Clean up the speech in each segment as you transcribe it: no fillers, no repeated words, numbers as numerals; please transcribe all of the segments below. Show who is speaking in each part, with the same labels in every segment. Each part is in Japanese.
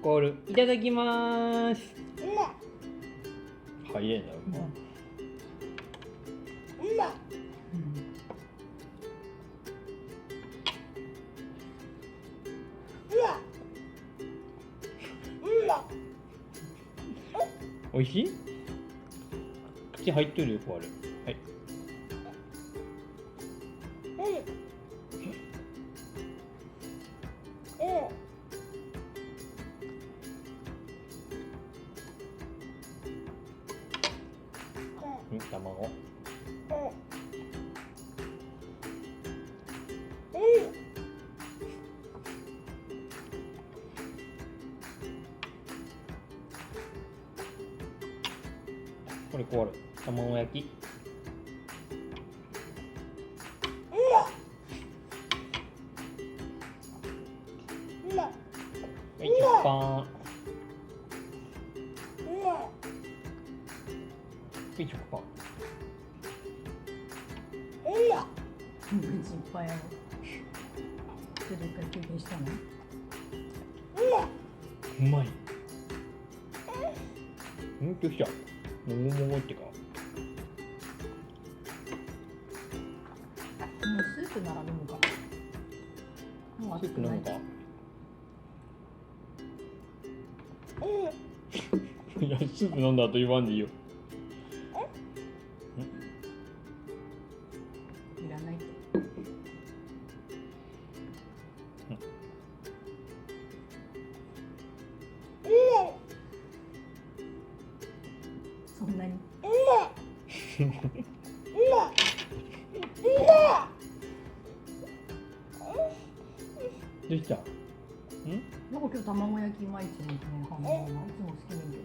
Speaker 1: コールいただきます。早いな。おいしい？口入ってるよ、これ。はい。卵。これこれ卵焼き。はい、食パン。はい、食パン。
Speaker 2: 口いっぱいある。それから休憩したの？
Speaker 1: うまい。どうした？もごもごってか。
Speaker 2: もうスープなら飲むか。もう
Speaker 1: スープ飲むか。いや、スープ飲んだ後言わんでいいよ。
Speaker 2: いらないって。そんなに。
Speaker 1: どうした？
Speaker 2: なんか今日卵焼きいまいちね、半分いつも好きねんけど。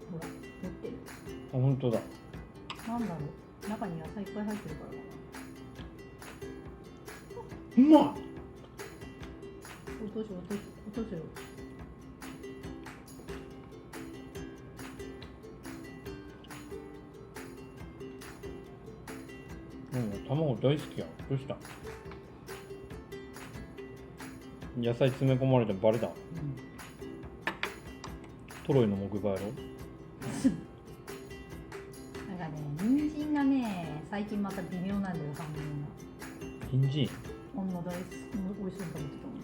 Speaker 2: ほら、持ってる。
Speaker 1: あ、本当だ。
Speaker 2: なんだろう、中に野菜いっぱい入ってるからかな。
Speaker 1: うまっ。
Speaker 2: 落とすよ。
Speaker 1: 卵大好きやん。どうした？野菜詰め込まれたらバレた。トロイの木馬やろ。
Speaker 2: なんかね、人参がね、最近また微妙なんだよ、反応が。
Speaker 1: 人参。
Speaker 2: こんな大好き、美味しそうに食べてたのに。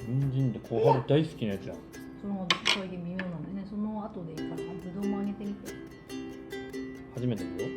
Speaker 1: 人参って小春大好きなやつやん。
Speaker 2: その最近微妙なんだよね。その後でいいから、ぶどうもあげてみて。
Speaker 1: 初めてだよ。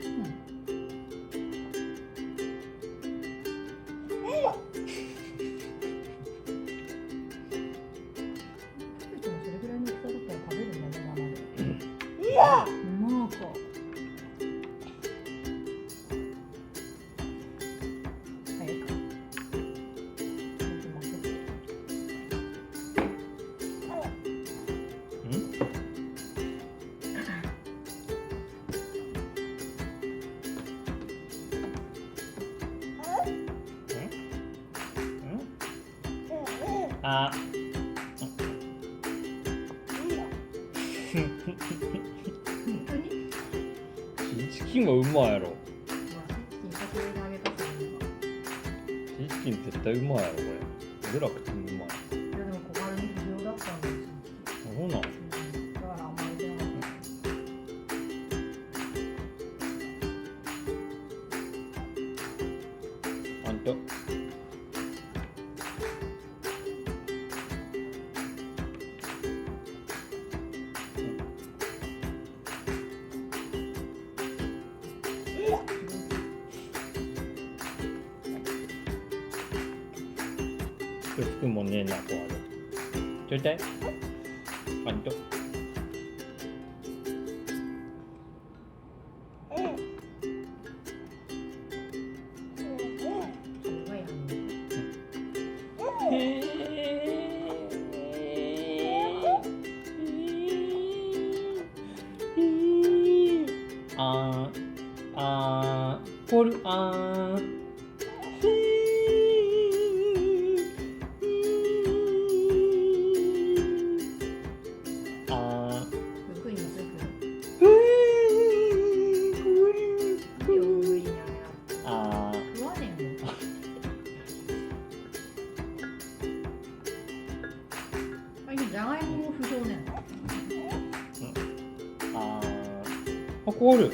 Speaker 1: あ。チキンはうまいやろ。チキン絶対うまいやろこれ。俺ら食ってもうまい。
Speaker 2: いやでも小柄に不良だったんですよ。
Speaker 1: そうなん。
Speaker 2: だからあんまり出なかった。
Speaker 1: あんた。今日つくもんねえな、こうある。ちょいたい？あんと。コールあ、こうある。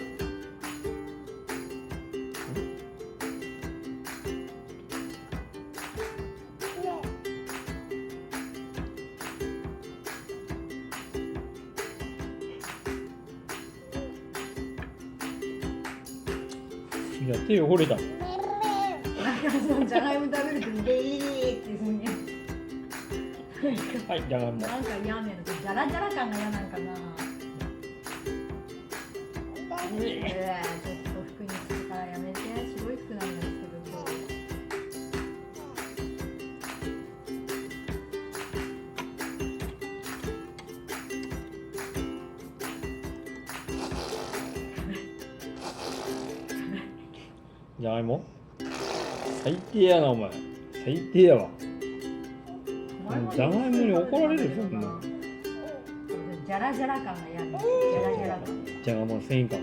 Speaker 1: いや、手汚れた。
Speaker 2: なんかそのじゃがいも食べるとベーってすんねん。
Speaker 1: はい、じゃがいも。
Speaker 2: なんか嫌ねん。ジャラジャラ感が嫌なんかな。ちょっと服につくからやめて。白い服なんですけど今日。
Speaker 1: じゃがいも最低やな、お前。最低やわ。じゃがいもに怒られるぞ、そんな。
Speaker 2: ジャラジャラ感が嫌ね。ジャラジャラ感。
Speaker 1: じゃがいもの繊維感。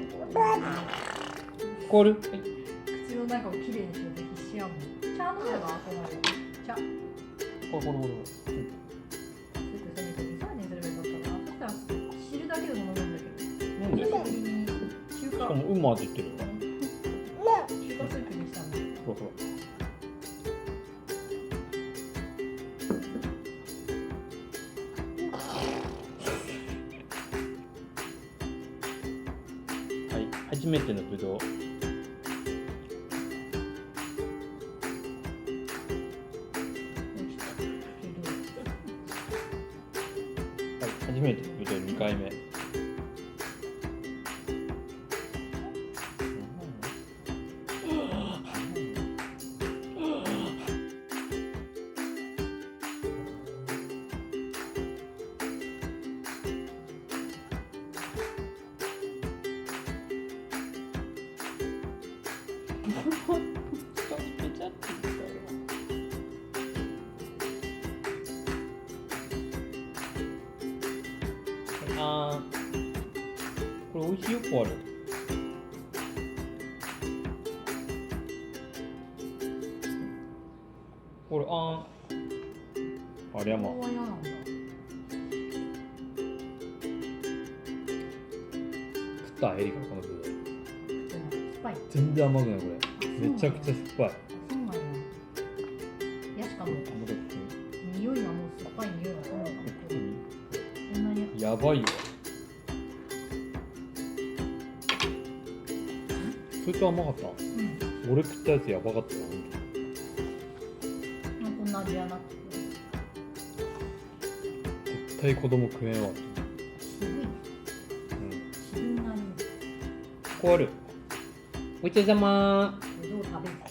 Speaker 1: 凍る。はい。
Speaker 2: 口の中をきれいにしようと必死やもん。茶飲めばこの茶。
Speaker 1: これ。
Speaker 2: ちょっとせめて味噌にすればよかったな。そしたら汁だけでも飲むんだけど。
Speaker 1: なんで？
Speaker 2: 久しぶりに中華。
Speaker 1: しかもうまって言ってるよ。
Speaker 2: 中華スープにしたんだ。
Speaker 1: ほら。はい、初めてのぶどう。はい、初めてのぶどう2回目。あー、これ美味しいよ、これ。これあれやま。
Speaker 2: こう嫌なんだ。
Speaker 1: 食ったエリカ、このぶどう。
Speaker 2: スパイ。
Speaker 1: 全然甘くない、これ。めちゃくちゃ酸っぱい。
Speaker 2: そうなんや。いやしかも匂いがもう酸っぱい匂いがするのかな。そんなに。
Speaker 1: やばいよ。それと甘かった。
Speaker 2: うん。
Speaker 1: 俺食ったやつやばかったよ。
Speaker 2: こんな味やなくて。
Speaker 1: 絶対子供食えんわ。
Speaker 2: 渋い。渋いなに。
Speaker 1: こうある。ごちそうさま。
Speaker 2: どう食べるか。